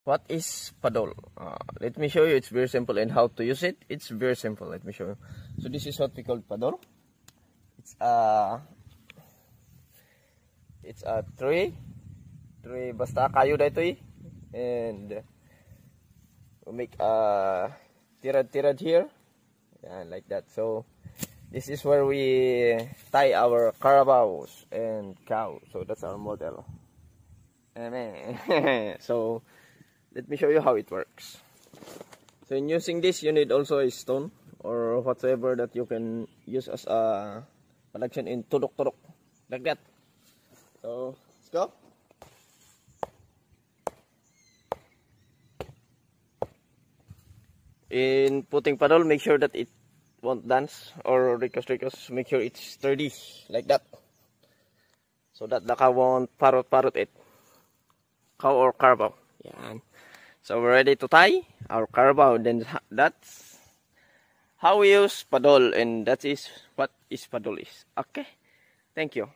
What is paddle? Let me show you. It's very simple, and how to use it. It's very simple. Let me show you. So this is what we call paddle. It's a tray basta kayo dito and we make a tirad here, yeah, like that. So this is where we tie our carabaos and cow. So that's our model. So let me show you how it works. So in using this, you need also a stone or whatever that you can use as a connection in turok like that. So let's go. In putting paddle, make sure that it won't dance or ricos. Make sure it's sturdy like that, so that the cow won't parrot it. Cow or carabao. Yan. So we're ready to tie our carabao. Then that's how we use paddle, and that is what is paddle is. Okay, thank you.